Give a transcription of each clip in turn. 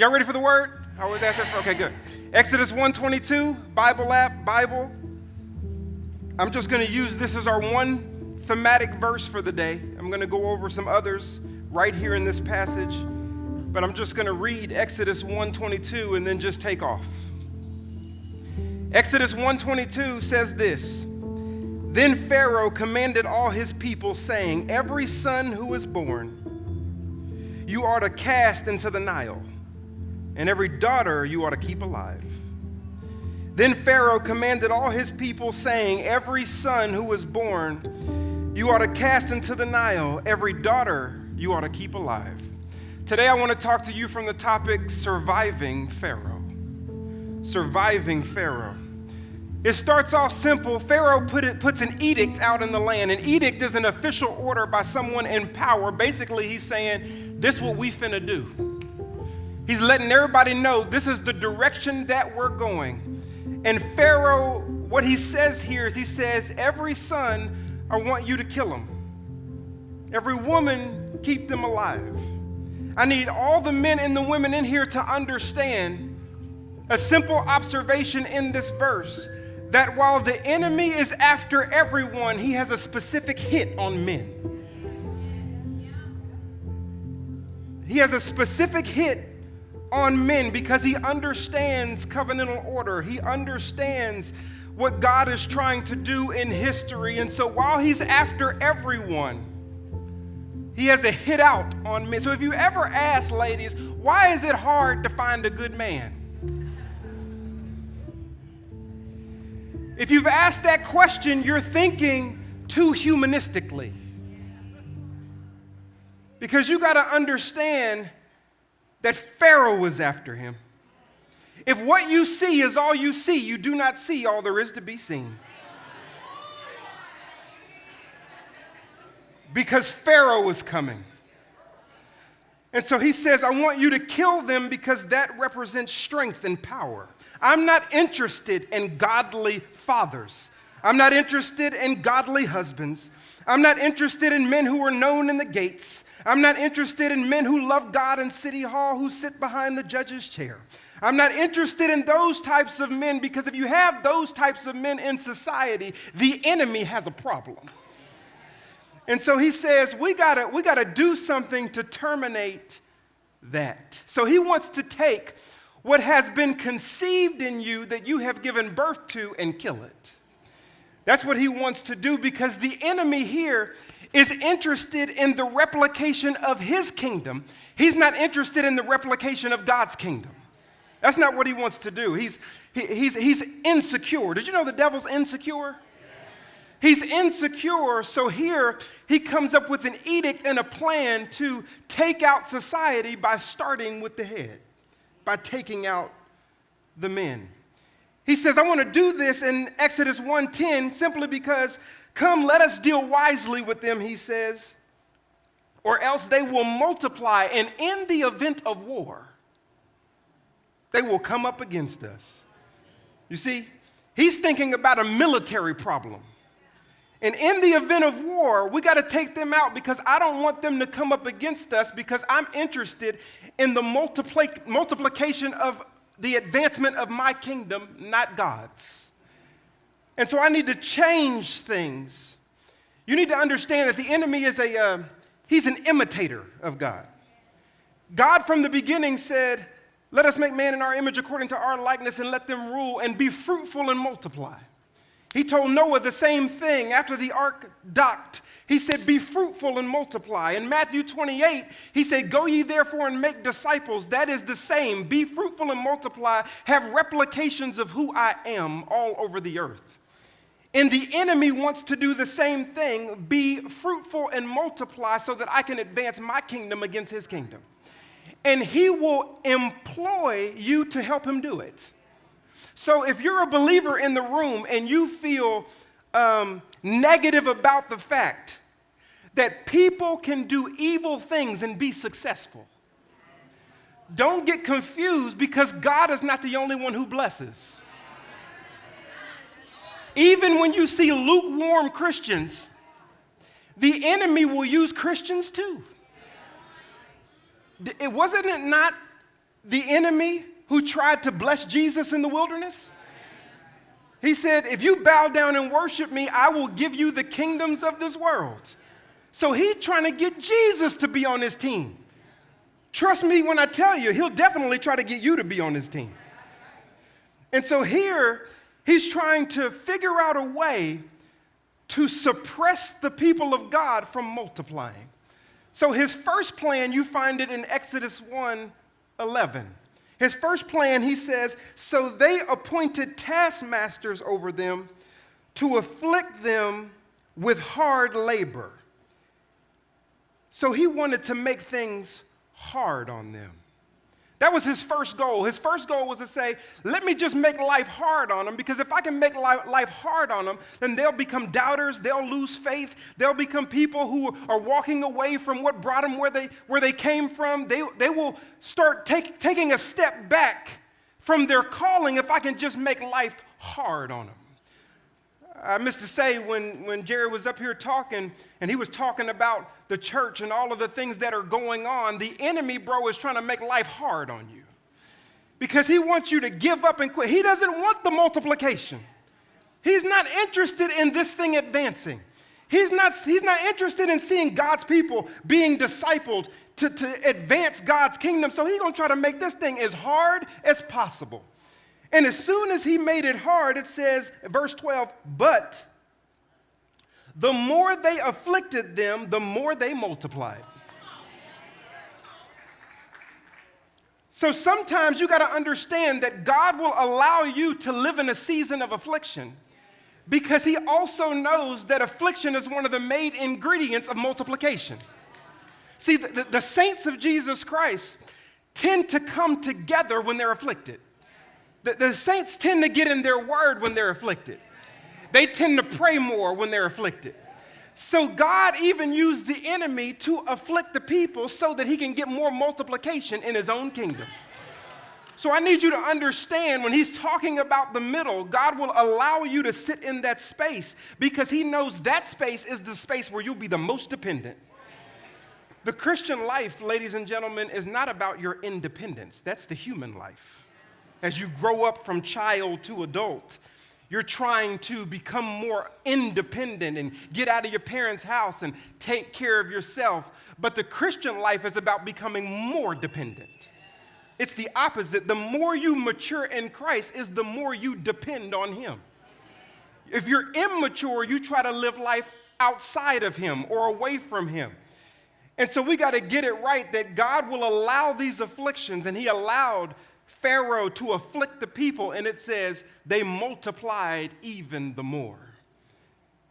Y'all ready for the word? I was asking. Okay, good. Exodus 1:22, Bible app, Bible. I'm just going to use this as our one thematic verse for the day. I'm going to go over some others right here in this passage, but I'm just going to read Exodus 1:22 and then just take off. Exodus 1:22 says this: Then Pharaoh commanded all his people, saying, Every son who is born you are to cast into the Nile, and every daughter you are to keep alive. Then Pharaoh commanded all his people, saying, Every son who is born you are to cast into the Nile, every daughter you are to keep alive. Today I want to talk to you from the topic surviving Pharaoh. Surviving Pharaoh. It starts off simple. Pharaoh puts an edict out in the land. An edict is an official order by someone in power. Basically, he's saying, this is what we finna do. He's letting everybody know this is the direction that we're going. And Pharaoh, what he says here is he says, every son, I want you to kill him. Every woman, keep them alive. I need all the men and the women in here to understand a simple observation in this verse, that while the enemy is after everyone, he has a specific hit on men. He has a specific hit on men because he understands covenantal order. He understands what God is trying to do in history. And so while he's after everyone, he has a hit out on men. So if you ever ask, ladies, why is it hard to find a good man? If you've asked that question, you're thinking too humanistically. Because you got to understand that Pharaoh was after him. If what you see is all you see, you do not see all there is to be seen. Because Pharaoh was coming. And so he says, I want you to kill them because that represents strength and power. I'm not interested in godly fathers. I'm not interested in godly husbands. I'm not interested in men who are known in the gates. I'm not interested in men who love God in City Hall, who sit behind the judge's chair. I'm not interested in those types of men, because if you have those types of men in society, the enemy has a problem. And so he says, we gotta do something to terminate that. So he wants to take what has been conceived in you that you have given birth to and kill it. That's what he wants to do, because the enemy here is interested in the replication of his kingdom. He's not interested in the replication of God's kingdom. That's not what he wants to do. He's insecure. Did you know the devil's insecure? He's insecure, so here he comes up with an edict and a plan to take out society by starting with the head, by taking out the men. He says, I want to do this in Exodus 1:10 simply because, come, let us deal wisely with them, he says, or else they will multiply, and in the event of war, they will come up against us. You see, he's thinking about a military problem. And in the event of war, we got to take them out because I don't want them to come up against us, because I'm interested in the multiplication of the advancement of my kingdom, not God's. And so I need to change things. You need to understand that the enemy is he's an imitator of God. God from the beginning said, let us make man in our image according to our likeness and let them rule and be fruitful and multiply. He told Noah the same thing after the ark docked. He said, be fruitful and multiply. In Matthew 28, he said, go ye therefore and make disciples. That is the same. Be fruitful and multiply. Have replications of who I am all over the earth. And the enemy wants to do the same thing. Be fruitful and multiply so that I can advance my kingdom against his kingdom. And he will employ you to help him do it. So if you're a believer in the room and you feel negative about the fact that people can do evil things and be successful, don't get confused, because God is not the only one who blesses. Even when you see lukewarm Christians, the enemy will use Christians too. Wasn't it not the enemy who tried to bless Jesus in the wilderness? He said, if you bow down and worship me, I will give you the kingdoms of this world. So he's trying to get Jesus to be on his team. Trust me when I tell you, he'll definitely try to get you to be on his team. And so here, he's trying to figure out a way to suppress the people of God from multiplying. So his first plan, you find it in Exodus 1:11. His first plan, he says, so they appointed taskmasters over them to afflict them with hard labor. So he wanted to make things hard on them. That was his first goal. His first goal was to say, let me just make life hard on them, because if I can make life hard on them, then they'll become doubters, they'll lose faith, they'll become people who are walking away from what brought them where they came from. They will start taking a step back from their calling if I can just make life hard on them. I missed to say when Jerry was up here talking, and he was talking about the church and all of the things that are going on, the enemy, bro, is trying to make life hard on you. Because he wants you to give up and quit. He doesn't want the multiplication. He's not interested in this thing advancing. He's not interested in seeing God's people being discipled to advance God's kingdom. So he's going to try to make this thing as hard as possible. And as soon as he made it hard, it says, verse 12, but the more they afflicted them, the more they multiplied. So sometimes you got to understand that God will allow you to live in a season of affliction, because he also knows that affliction is one of the main ingredients of multiplication. See, the saints of Jesus Christ tend to come together when they're afflicted. The saints tend to get in their word when they're afflicted. They tend to pray more when they're afflicted. So God even used the enemy to afflict the people so that he can get more multiplication in his own kingdom. So I need you to understand, when he's talking about the middle, God will allow you to sit in that space because he knows that space is the space where you'll be the most dependent. The Christian life, ladies and gentlemen, is not about your independence. That's the human life. As you grow up from child to adult, you're trying to become more independent and get out of your parents' house and take care of yourself. But the Christian life is about becoming more dependent. It's the opposite. The more you mature in Christ is the more you depend on him. If you're immature, you try to live life outside of him or away from him. And so we got to get it right that God will allow these afflictions, and he allowed Pharaoh to afflict the people, and it says they multiplied even the more.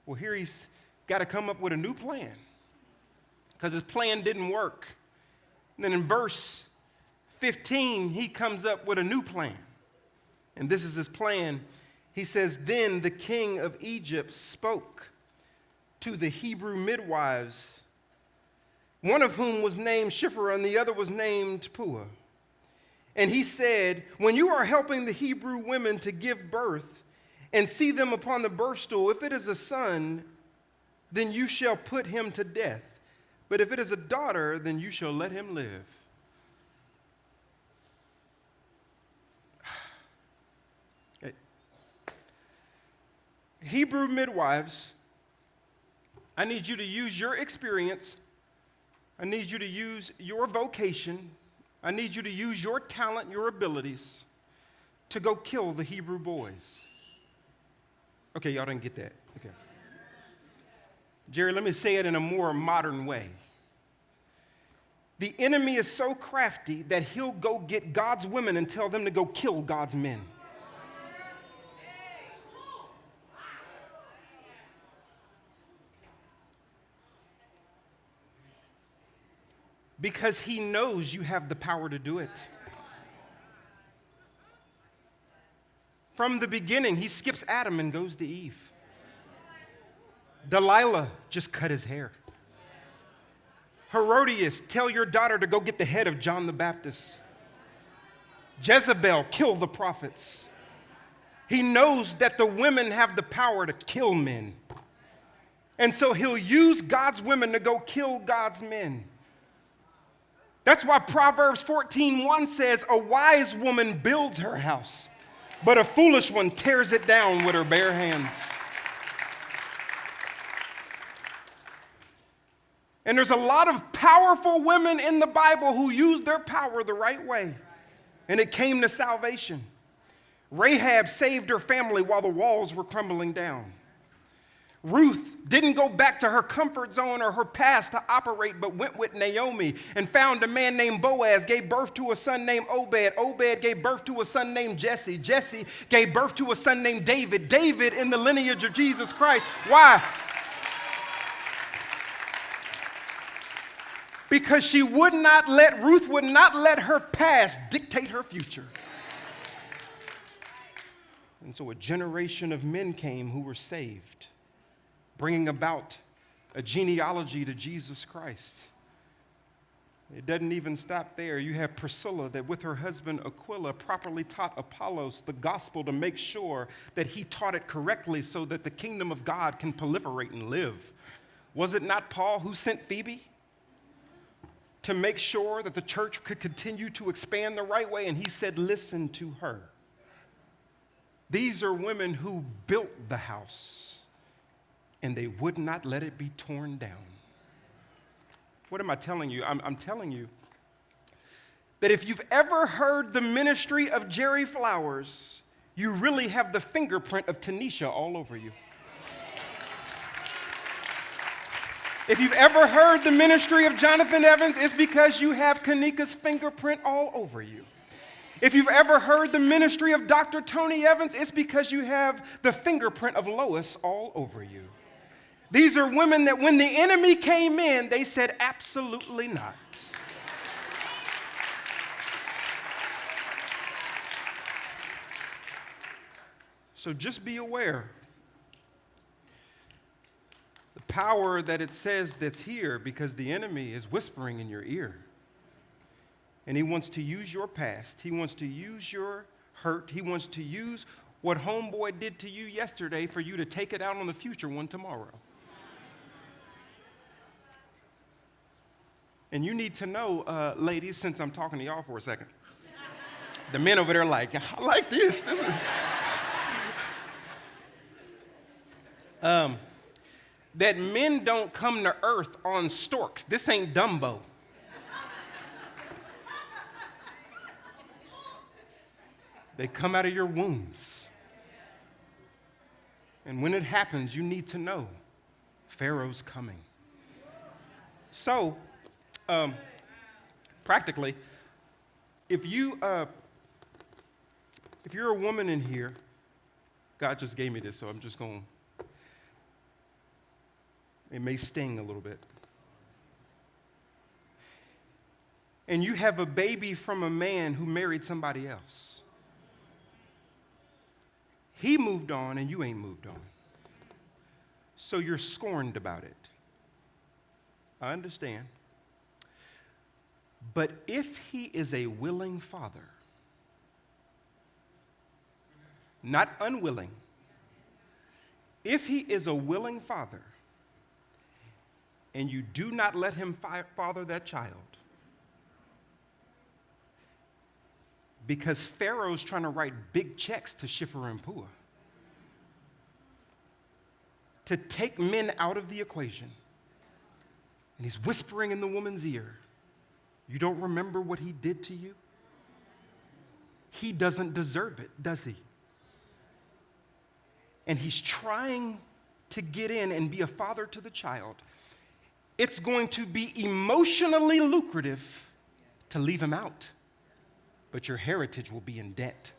Well, here he's got to come up with a new plan because his plan didn't work. And then in verse 15, he comes up with a new plan. And this is his plan. He says, then the king of Egypt spoke to the Hebrew midwives, one of whom was named Shiphrah and the other was named Puah. And he said, when you are helping the Hebrew women to give birth and see them upon the birth stool, if it is a son, then you shall put him to death. But if it is a daughter, then you shall let him live. Okay. Hebrew midwives, I need you to use your experience. I need you to use your vocation. I need you to use your talent, your abilities to go kill the Hebrew boys. Okay, y'all didn't get that. Okay. Jerry, let me say it in a more modern way. The enemy is so crafty that he'll go get God's women and tell them to go kill God's men. Because he knows you have the power to do it. From the beginning, he skips Adam and goes to Eve. Delilah just cut his hair. Herodias, tell your daughter to go get the head of John the Baptist. Jezebel, kill the prophets. He knows that the women have the power to kill men. And so he'll use God's women to go kill God's men. That's why Proverbs 14:1 says, a wise woman builds her house, but a foolish one tears it down with her bare hands. And there's a lot of powerful women in the Bible who used their power the right way, and it came to salvation. Rahab saved her family while the walls were crumbling down. Ruth didn't go back to her comfort zone or her past to operate, but went with Naomi and found a man named Boaz, gave birth to a son named Obed. Obed gave birth to a son named Jesse. Jesse gave birth to a son named David. David in the lineage of Jesus Christ. Why? Because Ruth would not let her past dictate her future. And so a generation of men came who were saved, bringing about a genealogy to Jesus Christ. It doesn't even stop there. You have Priscilla that with her husband Aquila properly taught Apollos the gospel to make sure that he taught it correctly so that the kingdom of God can proliferate and live. Was it not Paul who sent Phoebe to make sure that the church could continue to expand the right way? And he said, listen to her. These are women who built the house, and they would not let it be torn down. What am I telling you? I'm telling you that if you've ever heard the ministry of Jerry Flowers, you really have the fingerprint of Tanisha all over you. If you've ever heard the ministry of Jonathan Evans, it's because you have Kanika's fingerprint all over you. If you've ever heard the ministry of Dr. Tony Evans, it's because you have the fingerprint of Lois all over you. These are women that when the enemy came in, they said, absolutely not. So just be aware. The power that it says that's here, because the enemy is whispering in your ear. And he wants to use your past. He wants to use your hurt. He wants to use what homeboy did to you yesterday for you to take it out on the future one tomorrow. And you need to know, ladies, since I'm talking to y'all for a second, the men over there like, I like this. This is that men don't come to earth on storks. This ain't Dumbo. They come out of your wombs. And when it happens, you need to know Pharaoh's coming. So, practically, if you're a woman in here, God just gave me this, so I'm just going, it may sting a little bit. And you have a baby from a man who married somebody else. He moved on and you ain't moved on. So you're scorned about it. I understand. But if he is a willing father, not unwilling, if he is a willing father and you do not let him father that child, because Pharaoh's trying to write big checks to Shiphrah and Puah to take men out of the equation. And he's whispering in the woman's ear, you don't remember what he did to you? He doesn't deserve it, does he? And he's trying to get in and be a father to the child. It's going to be emotionally lucrative to leave him out. But your heritage will be in debt.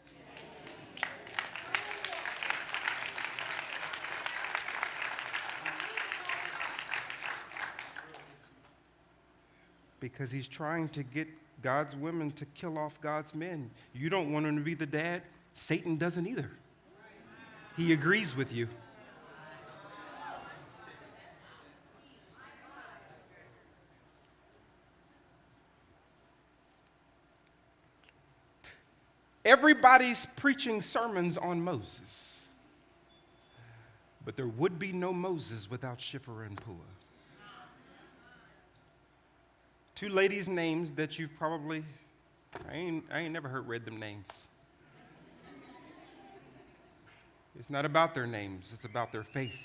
Because he's trying to get God's women to kill off God's men. You don't want him to be the dad. Satan doesn't either. He agrees with you. Everybody's preaching sermons on Moses. But there would be no Moses without Shiphrah and Puah. Two ladies' names that you've probably, I ain't never read them names. It's not about their names, it's about their faith.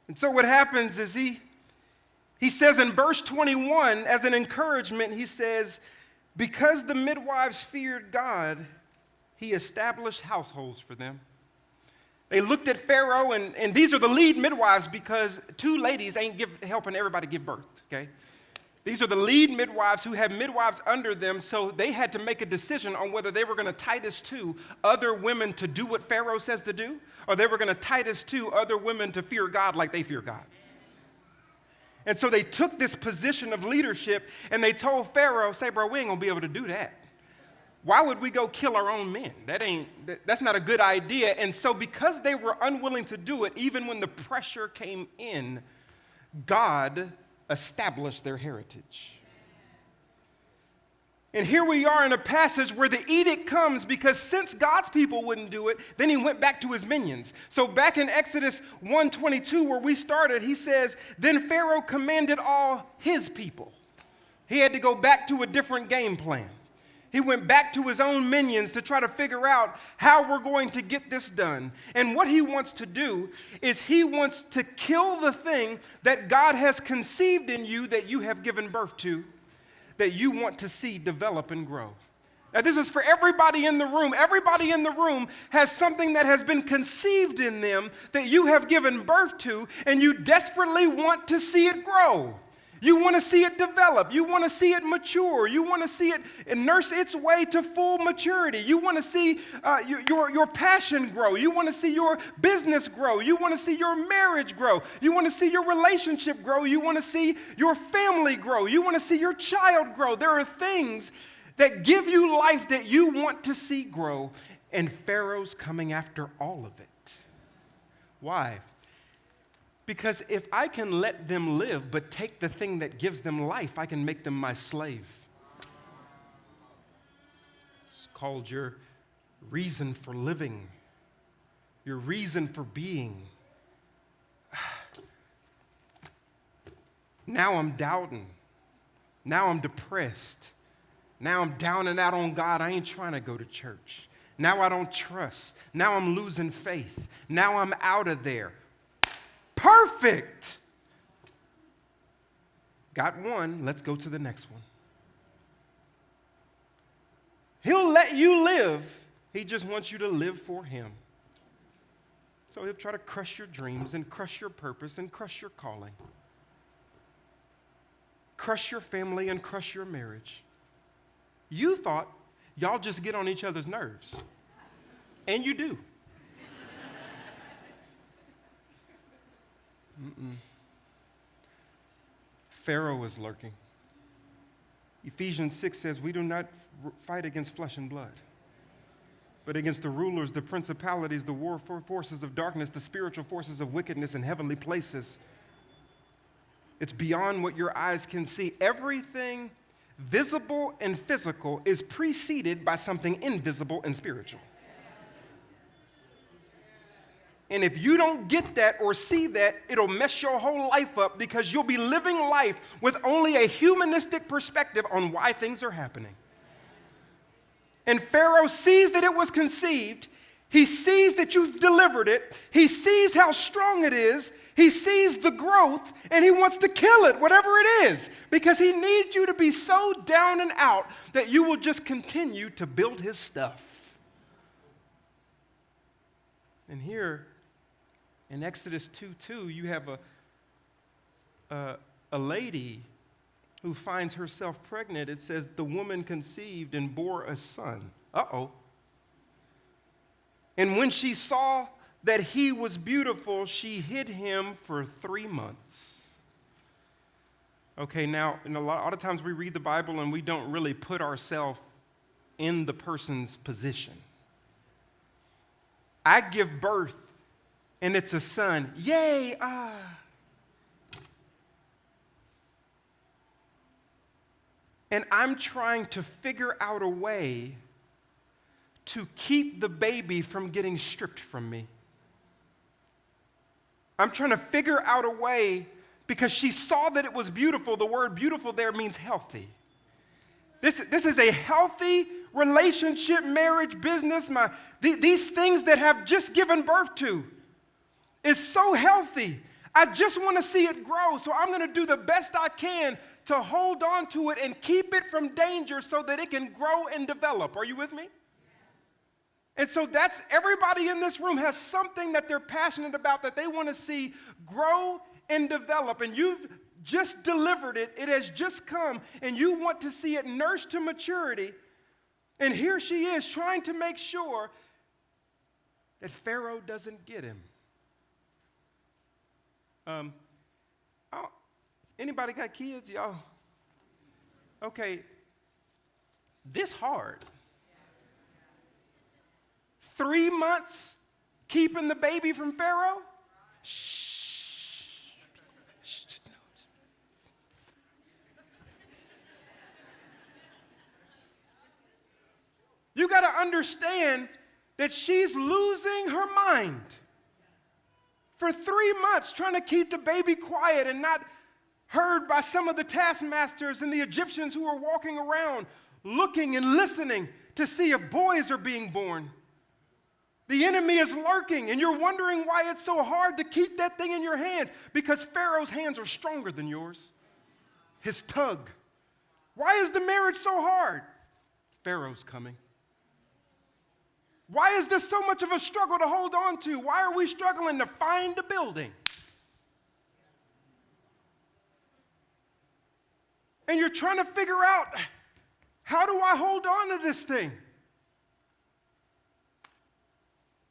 And so what happens is he says in verse 21, as an encouragement, he says, because the midwives feared God, he established households for them. They looked at Pharaoh, and these are the lead midwives because two ladies ain't helping everybody give birth, okay? These are the lead midwives who have midwives under them, so they had to make a decision on whether they were going to Titus to other women to do what Pharaoh says to do, or they were going to Titus to other women to fear God like they fear God. And so they took this position of leadership, and they told Pharaoh, say, bro, we ain't going to be able to do that. Why would we go kill our own men? That's not a good idea. And so because they were unwilling to do it, even when the pressure came in, God established their heritage. And here we are in a passage where the edict comes because since God's people wouldn't do it, then he went back to his minions. So back in Exodus 1:22 where we started, he says, then Pharaoh commanded all his people. He had to go back to a different game plan. He went back to his own minions to try to figure out how we're going to get this done. And what he wants to do is he wants to kill the thing that God has conceived in you that you have given birth to, that you want to see develop and grow. Now, this is for everybody in the room. Everybody in the room has something that has been conceived in them that you have given birth to, and you desperately want to see it grow. You want to see it develop. You want to see it mature. You want to see it nurse its way to full maturity. You want to see your passion grow. You want to see your business grow. You want to see your marriage grow. You want to see your relationship grow. You want to see your family grow. You want to see your child grow. There are things that give you life that you want to see grow, and Pharaoh's coming after all of it. Why? Because if I can let them live but take the thing that gives them life, I can make them my slave. It's called your reason for living, your reason for being. Now I'm doubting. Now I'm depressed. Now I'm down and out on God. I ain't trying to go to church. Now I don't trust. Now I'm losing faith. Now I'm out of there. Perfect. Got one, let's go to the next one. He'll let you live. He just wants you to live for him. So he'll try to crush your dreams and crush your purpose and crush your calling. Crush your family and crush your marriage. You thought y'all just get on each other's nerves. And you do. Pharaoh is lurking. Ephesians 6 says, we do not fight against flesh and blood, but against the rulers, the principalities, the war forces of darkness, the spiritual forces of wickedness in heavenly places. It's beyond what your eyes can see. Everything visible and physical is preceded by something invisible and spiritual. And if you don't get that or see that, it'll mess your whole life up because you'll be living life with only a humanistic perspective on why things are happening. And Pharaoh sees that it was conceived. He sees that you've delivered it. He sees how strong it is. He sees the growth, and he wants to kill it, whatever it is, because he needs you to be so down and out that you will just continue to build his stuff. And here, in Exodus 2:2, you have a lady who finds herself pregnant. It says, the woman conceived and bore a son. Uh-oh. And when she saw that he was beautiful, she hid him for 3 months. Okay, now, a lot of times we read the Bible and we don't really put ourselves in the person's position. I give birth, and it's a son. Yay, And I'm trying to figure out a way to keep the baby from getting stripped from me. I'm trying to figure out a way because she saw that it was beautiful. The word beautiful there means healthy. This is a healthy relationship, marriage, business. These things that have just given birth to is so healthy. I just want to see it grow, so I'm going to do the best I can to hold on to it and keep it from danger so that it can grow and develop. Are you with me? And so that's everybody in this room has something that they're passionate about that they want to see grow and develop. And you've just delivered it. It has just come, and you want to see it nursed to maturity. And here she is trying to make sure that Pharaoh doesn't get him. Anybody got kids, y'all? Okay, this hard. 3 months keeping the baby from Pharaoh? Shh. You got to understand that she's losing her mind. For 3 months trying to keep the baby quiet and not heard by some of the taskmasters and the Egyptians who are walking around looking and listening to see if boys are being born. The enemy is lurking, and you're wondering why it's so hard to keep that thing in your hands, because Pharaoh's hands are stronger than yours. His tug. Why is the marriage so hard? Pharaoh's coming. Why is this so much of a struggle to hold on to? Why are we struggling to find a building? And you're trying to figure out, how do I hold on to this thing?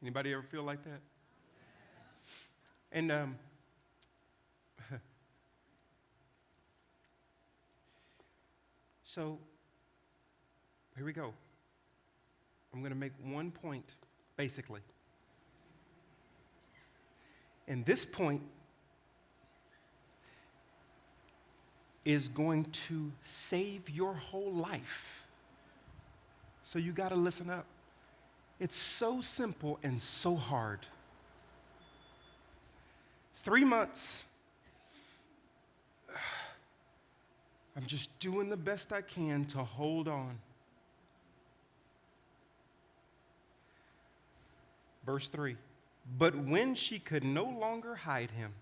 Anybody ever feel like that? And so here we go. I'm going to make one point, basically. And this point is going to save your whole life. So you got to listen up. It's so simple and so hard. 3 months. I'm just doing the best I can to hold on. Verse 3, but when she could no longer hide him,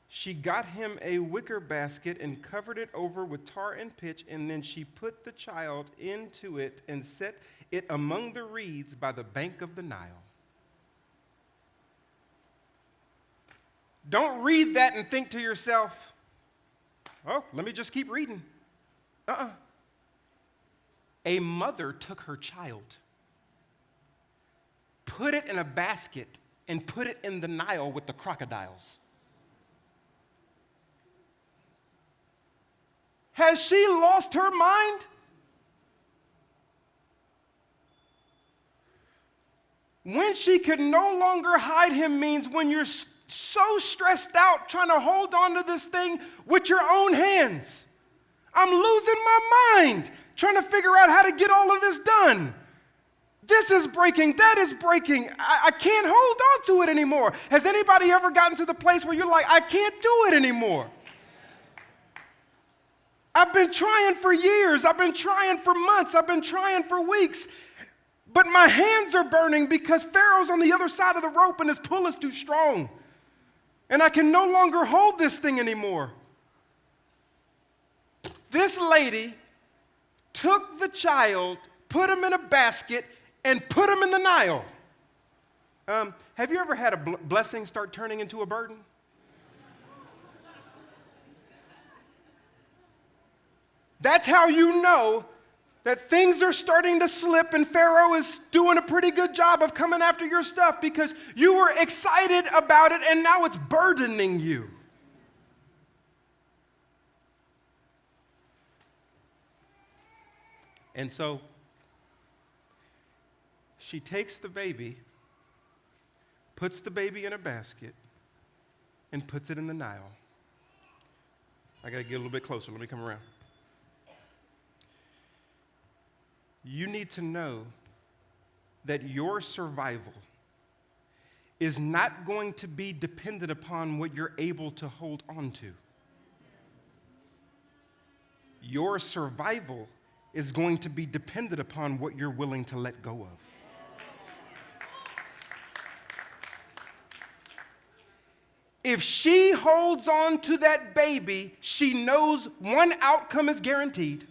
she got him a wicker basket and covered it over with tar and pitch, and then she put the child into it and set it among the reeds by the bank of the Nile. Don't read that and think to yourself, oh, let me just keep reading. A mother took her child, put it in a basket, and put it in the Nile with the crocodiles. Has she lost her mind? When she could no longer hide him means when you're so stressed out trying to hold on to this thing with your own hands. I'm losing my mind trying to figure out how to get all of this done. This is breaking, that is breaking. I can't hold on to it anymore. Has anybody ever gotten to the place where you're like, I can't do it anymore? I've been trying for years. I've been trying for months. I've been trying for weeks. But my hands are burning because Pharaoh's on the other side of the rope and his pull is too strong. And I can no longer hold this thing anymore. This lady took the child, put him in a basket, and put him in the Nile. Have you ever had a blessing start turning into a burden? That's how you know that things are starting to slip and Pharaoh is doing a pretty good job of coming after your stuff, because you were excited about it and now it's burdening you. And so she takes the baby, puts the baby in a basket, and puts it in the Nile. I got to get a little bit closer. Let me come around. You need to know that your survival is not going to be dependent upon what you're able to hold on to. Your survival is going to be dependent upon what you're willing to let go of. If she holds on to that baby, she knows one outcome is guaranteed.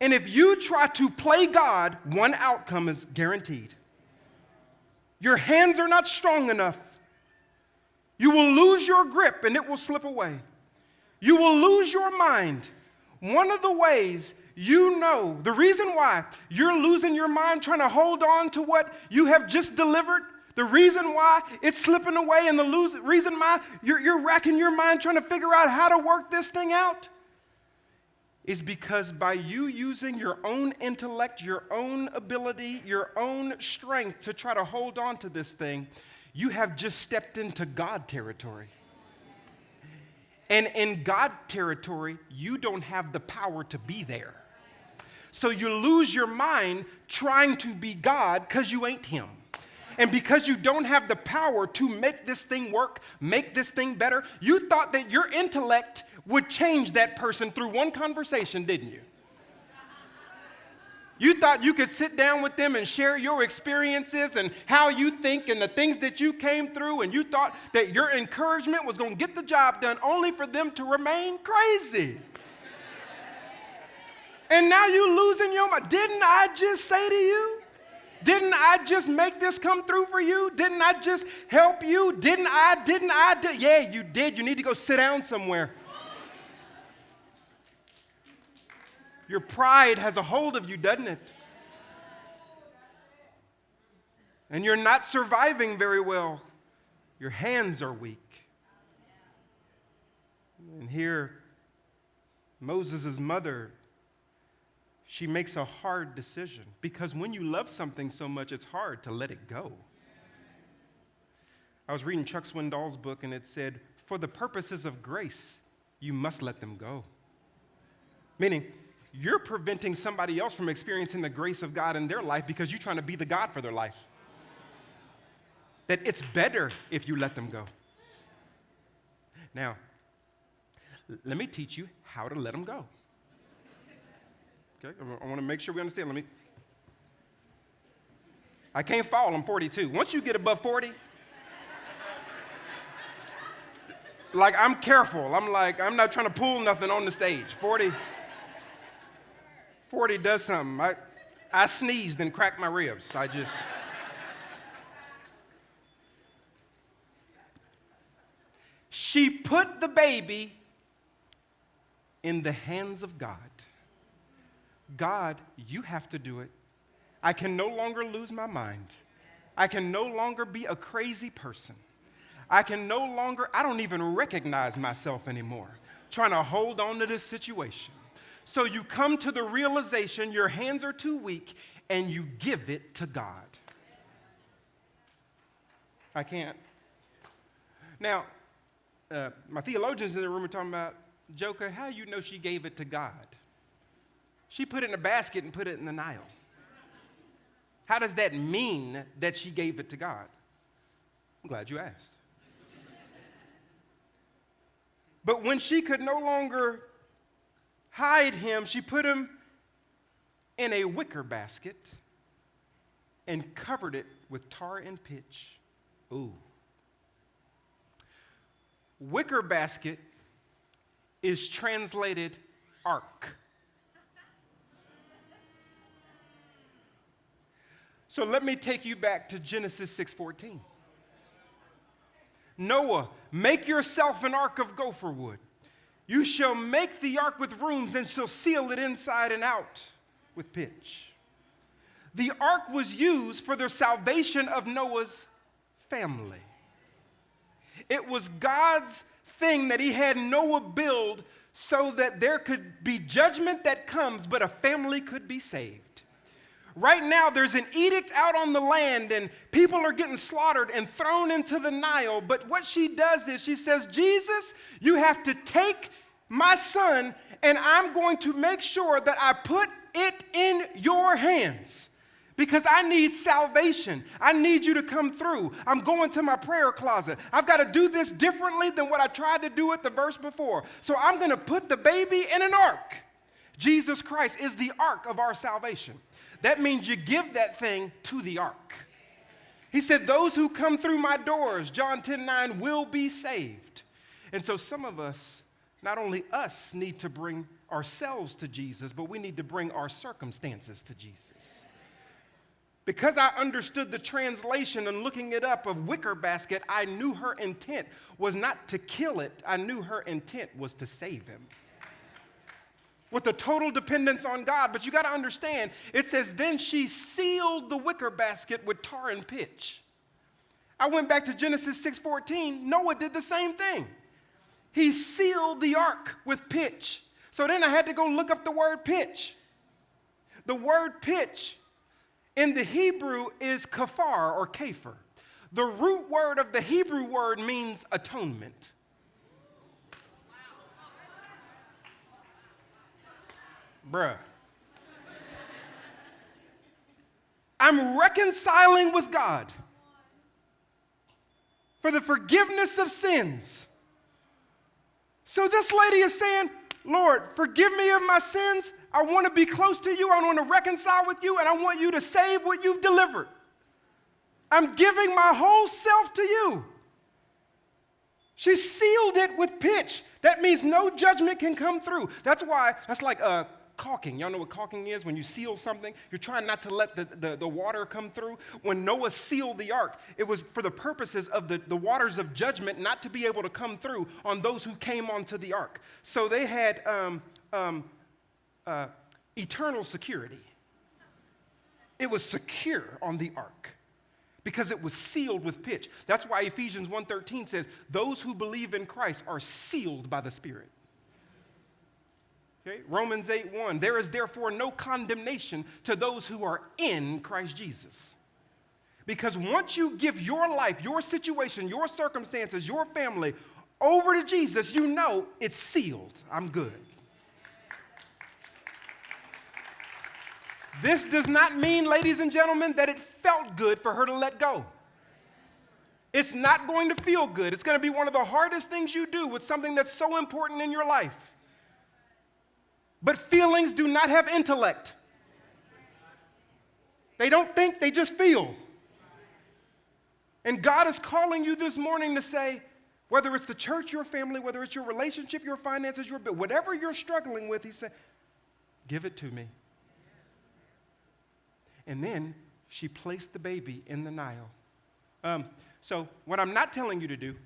And if you try to play God, one outcome is guaranteed. Your hands are not strong enough. You will lose your grip and it will slip away. You will lose your mind. One of the ways you know, the reason why you're losing your mind trying to hold on to what you have just delivered, the reason why it's slipping away, and the reason why you're racking your mind trying to figure out how to work this thing out, is because by you using your own intellect, your own ability, your own strength to try to hold on to this thing, you have just stepped into God territory. And in God territory, you don't have the power to be there. So you lose your mind trying to be God because you ain't Him. And because you don't have the power to make this thing work, make this thing better, you thought that your intellect would change that person through one conversation, didn't you? You thought you could sit down with them and share your experiences and how you think and the things that you came through, and you thought that your encouragement was going to get the job done, only for them to remain crazy. And now you losing your mind. Didn't I just say to you? Didn't I just make this come through for you? Didn't I just help you? Didn't I? Yeah, you did. You need to go sit down somewhere. Your pride has a hold of you, doesn't it? And you're not surviving very well. Your hands are weak. And here, Moses' mother, she makes a hard decision, because when you love something so much, it's hard to let it go. I was reading Chuck Swindoll's book, and it said, for the purposes of grace, you must let them go. Meaning, you're preventing somebody else from experiencing the grace of God in their life because you're trying to be the God for their life. That it's better if you let them go. Now, let me teach you how to let them go. Okay, I want to make sure we understand. I can't fall, I'm 42. Once you get above 40, I'm careful. I'm not trying to pull nothing on the stage. 40 does something. I sneezed and cracked my ribs. She put the baby in the hands of God. God, you have to do it. I can no longer lose my mind. I can no longer be a crazy person. I don't even recognize myself anymore, trying to hold on to this situation. So you come to the realization your hands are too weak, and you give it to God. I can't. Now, my theologians in the room are talking about, Joker, how do you know she gave it to God? She put it in a basket and put it in the Nile. How does that mean that she gave it to God? I'm glad you asked. But when she could no longer hide him, she put him in a wicker basket and covered it with tar and pitch. Ooh. Wicker basket is translated ark. So let me take you back to Genesis 6:14. Noah, make yourself an ark of gopher wood. You shall make the ark with rooms and shall seal it inside and out with pitch. The ark was used for the salvation of Noah's family. It was God's thing that he had Noah build so that there could be judgment that comes, but a family could be saved. Right now, there's an edict out on the land, and people are getting slaughtered and thrown into the Nile. But what she does is she says, Jesus, you have to take my son, and I'm going to make sure that I put it in your hands. Because I need salvation. I need you to come through. I'm going to my prayer closet. I've got to do this differently than what I tried to do it the verse before. So I'm going to put the baby in an ark. Jesus Christ is the ark of our salvation. That means you give that thing to the ark. He said, those who come through my doors, John 10:9, will be saved. And so some of us, not only us, need to bring ourselves to Jesus, but we need to bring our circumstances to Jesus. Because I understood the translation and looking it up of wicker basket, I knew her intent was not to kill it. I knew her intent was to save him. With a total dependence on God. But you got to understand, it says, then she sealed the wicker basket with tar and pitch. I went back to Genesis 6:14. Noah did the same thing. He sealed the ark with pitch. So then I had to go look up the word pitch. The word pitch in the Hebrew is kafar or kafir. The root word of the Hebrew word means atonement. Bruh. I'm reconciling with God for the forgiveness of sins. So this lady is saying, Lord, forgive me of my sins. I want to be close to you. I want to reconcile with you, and I want you to save what you've delivered. I'm giving my whole self to you. She sealed it with pitch. That means no judgment can come through. That's like caulking. Y'all know what caulking is? When you seal something, you're trying not to let the water come through. When Noah sealed the ark, it was for the purposes of the waters of judgment not to be able to come through on those who came onto the ark. So they had eternal security. It was secure on the ark because it was sealed with pitch. That's why Ephesians 1:13 says, those who believe in Christ are sealed by the Spirit. Okay? Romans 8:1, there is therefore no condemnation to those who are in Christ Jesus. Because once you give your life, your situation, your circumstances, your family over to Jesus, you know it's sealed. I'm good. This does not mean, ladies and gentlemen, that it felt good for her to let go. It's not going to feel good. It's going to be one of the hardest things you do with something that's so important in your life. But feelings do not have intellect. They don't think, they just feel. And God is calling you this morning to say, whether it's the church, your family, whether it's your relationship, your finances, your bill, whatever you're struggling with, he said, give it to me. And then she placed the baby in the Nile. So what I'm not telling you to do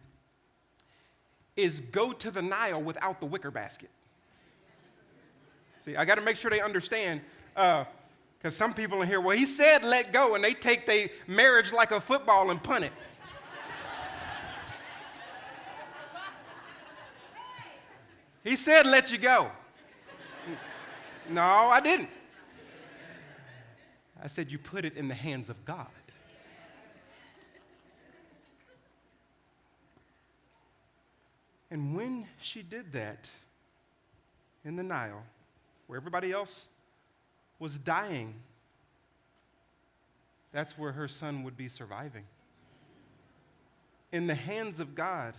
is go to the Nile without the wicker basket. See, I got to make sure they understand, because some people in here, well, he said let go, and they take their marriage like a football and punt it. He said let you go. No, I didn't. I said you put it in the hands of God. And when she did that in the Nile, where everybody else was dying, that's where her son would be surviving. In the hands of God,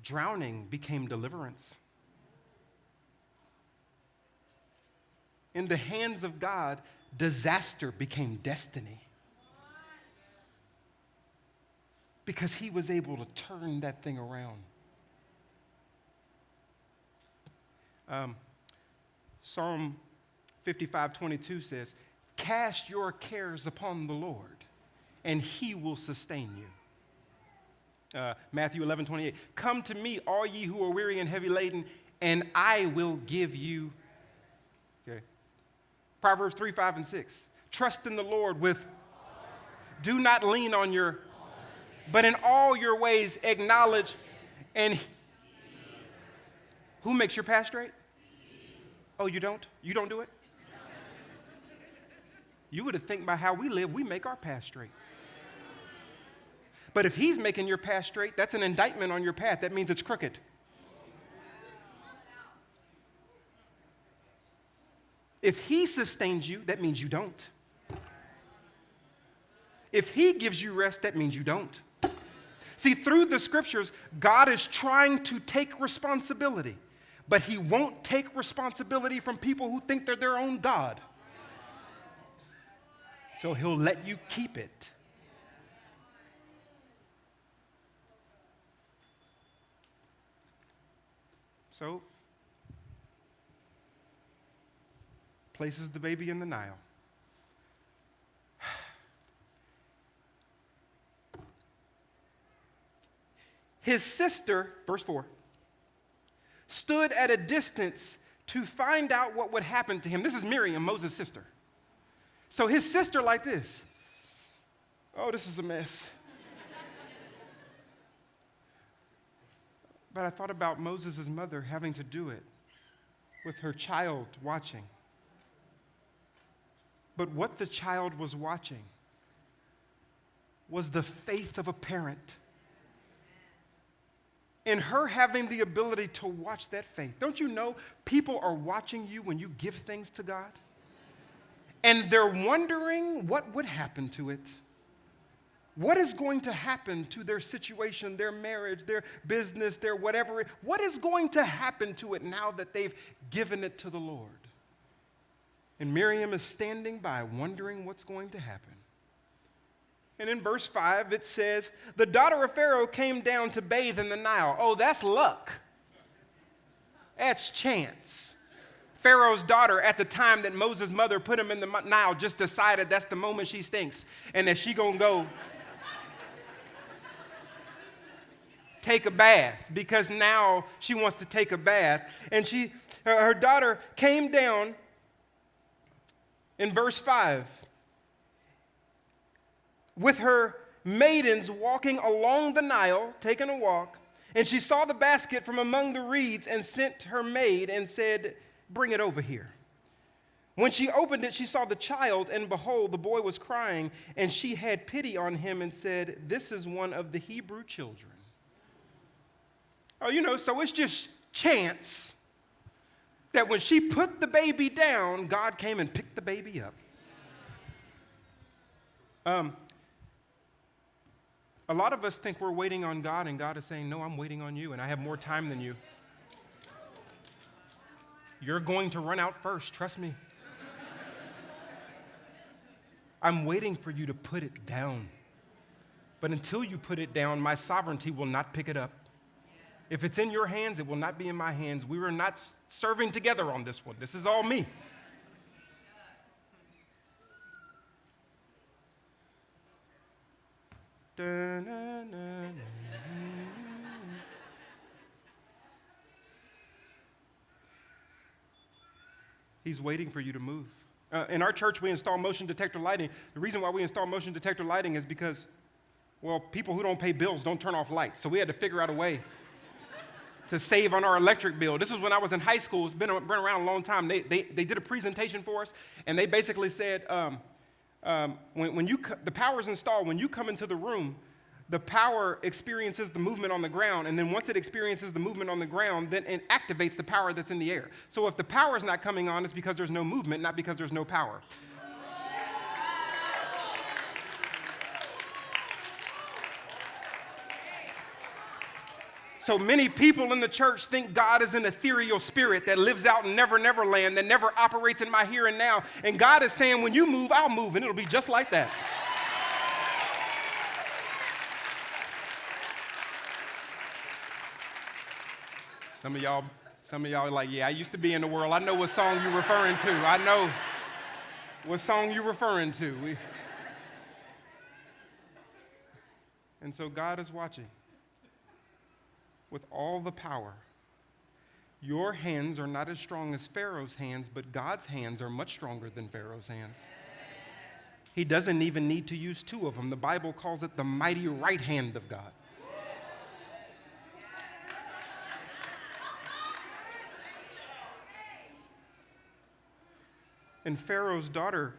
drowning became deliverance. In the hands of God, disaster became destiny. Because he was able to turn that thing around. Psalm 55:22 says, cast your cares upon the Lord, and he will sustain you. Matthew 11:28, come to me, all ye who are weary and heavy laden, and I will give you. Okay. Proverbs 3:5-6, trust in the Lord with, do not lean on your, but in all your ways acknowledge, and who makes your path straight? Oh, you don't? You don't do it? You would have think by how we live, we make our path straight. But if he's making your path straight, that's an indictment on your path. That means it's crooked. If he sustains you, that means you don't. If he gives you rest, that means you don't. See, through the scriptures, God is trying to take responsibility, but he won't take responsibility from people who think they're their own God. So he'll let you keep it. So, places the baby in the Nile. His sister, verse 4, stood at a distance to find out what would happen to him. This is Miriam, Moses' sister. So his sister like this. Oh, this is a mess. But I thought about Moses' mother having to do it with her child watching. But what the child was watching was the faith of a parent. And her having the ability to watch that faith. Don't you know people are watching you when you give things to God? And they're wondering what would happen to it. What is going to happen to their situation, their marriage, their business, their whatever? What is going to happen to it now that they've given it to the Lord? And Miriam is standing by wondering what's going to happen. And in verse 5, it says, the daughter of Pharaoh came down to bathe in the Nile. Oh, that's luck. That's chance. Pharaoh's daughter, at the time that Moses' mother put him in the Nile, just decided that's the moment she stinks and that she gonna go take a bath because now she wants to take a bath. And her daughter came down in verse 5 with her maidens walking along the Nile, taking a walk, and she saw the basket from among the reeds and sent her maid and said, bring it over here. When she opened it, she saw the child, and behold, the boy was crying, and she had pity on him and said, this is one of the Hebrew children. Oh, so it's just chance that when she put the baby down, God came and picked the baby up. A lot of us think we're waiting on God, and God is saying, no, I'm waiting on you, and I have more time than you. You're going to run out first, trust me. I'm waiting for you to put it down. But until you put it down, my sovereignty will not pick it up. If it's in your hands, it will not be in my hands. We are not serving together on this one. This is all me. He's waiting for you to move. In our church, we install motion detector lighting. The reason why we install motion detector lighting is because, people who don't pay bills don't turn off lights. So we had to figure out a way to save on our electric bill. This was when I was in high school. It's been around a long time. They did a presentation for us, and they basically said, the power is installed, when you come into the room, the power experiences the movement on the ground, and then once it experiences the movement on the ground, then it activates the power that's in the air. So if the power is not coming on, it's because there's no movement, not because there's no power. So many people in the church think God is an ethereal spirit that lives out in Never Never Land, that never operates in my here and now. And God is saying, when you move, I'll move, and it'll be just like that. Some of y'all are like, yeah, I used to be in the world. I know what song you're referring to. I know what song you're referring to. And so God is watching with all the power. Your hands are not as strong as Pharaoh's hands, but God's hands are much stronger than Pharaoh's hands. He doesn't even need to use two of them. The Bible calls it the mighty right hand of God. And Pharaoh's daughter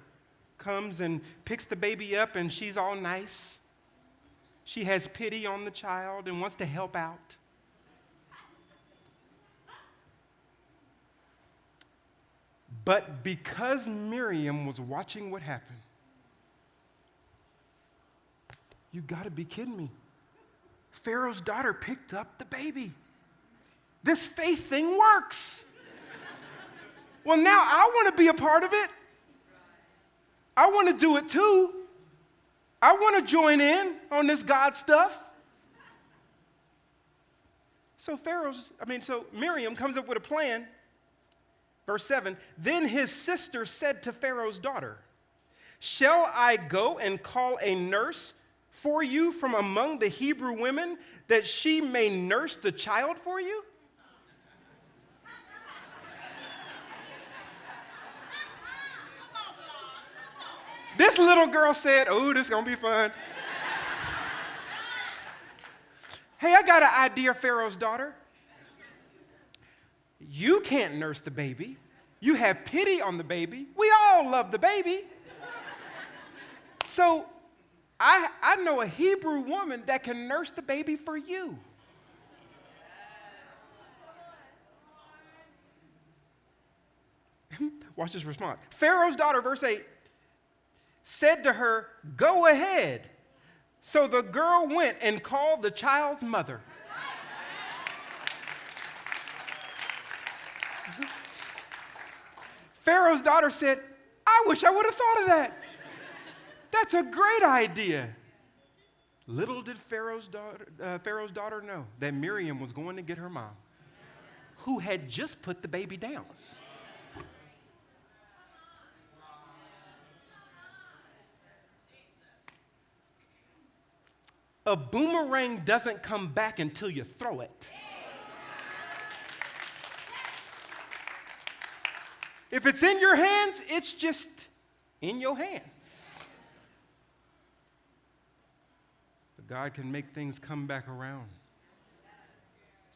comes and picks the baby up, and she's all nice. She has pity on the child and wants to help out. But because Miriam was watching what happened, You got to be kidding me. Pharaoh's daughter picked up the baby. This faith thing works. Well, now I want to be a part of it. I want to do it too. I want to join in on this God stuff. So Miriam comes up with a plan. Verse 7, then his sister said to Pharaoh's daughter, shall I go and call a nurse for you from among the Hebrew women that she may nurse the child for you? This little girl said, oh, this is going to be fun. Hey, I got an idea, Pharaoh's daughter. You can't nurse the baby. You have pity on the baby. We all love the baby. So I know a Hebrew woman that can nurse the baby for you. Watch this response. Pharaoh's daughter, verse 8, said to her, go ahead. So the girl went and called the child's mother. Pharaoh's daughter said, I wish I would have thought of that. That's a great idea. Little did Pharaoh's daughter know that Miriam was going to get her mom, who had just put the baby down. A boomerang doesn't come back until you throw it. If it's in your hands, it's just in your hands. But God can make things come back around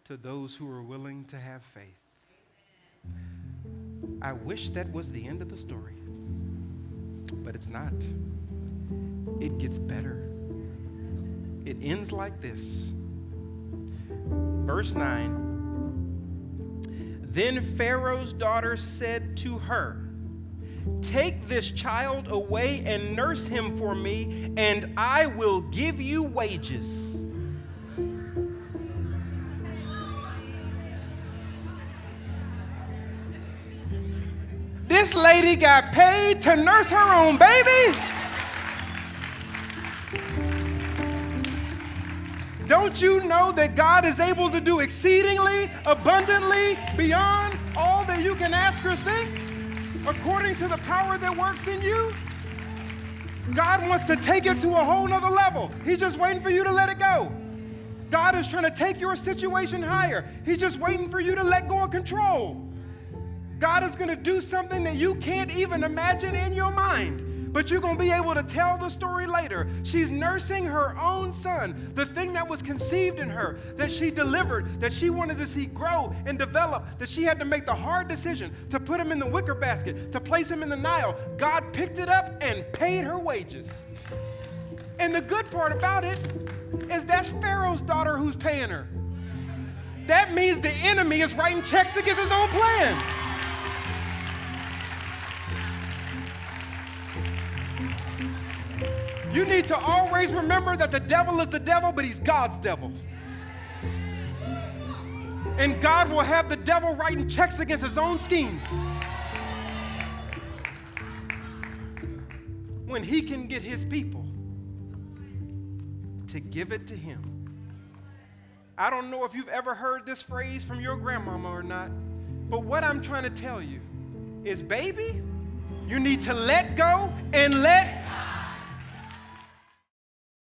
to those who are willing to have faith. I wish that was the end of the story, but it's not. It gets better. It ends like this. Verse 9. Then Pharaoh's daughter said to her, take this child away and nurse him for me, and I will give you wages. This lady got paid to nurse her own baby. Don't you know that God is able to do exceedingly, abundantly, beyond all that you can ask or think, according to the power that works in you? God wants to take it to a whole nother level. He's just waiting for you to let it go. God is trying to take your situation higher. He's just waiting for you to let go of control. God is going to do something that you can't even imagine in your mind. But you're going to be able to tell the story later. She's nursing her own son, the thing that was conceived in her, that she delivered, that she wanted to see grow and develop, that she had to make the hard decision to put him in the wicker basket, to place him in the Nile. God picked it up and paid her wages. And the good part about it is that's Pharaoh's daughter who's paying her. That means the enemy is writing checks against his own plan. You need to always remember that the devil is the devil, but he's God's devil. And God will have the devil writing checks against his own schemes when he can get his people to give it to him. I don't know if you've ever heard this phrase from your grandmama or not, but what I'm trying to tell you is, baby, you need to let go and let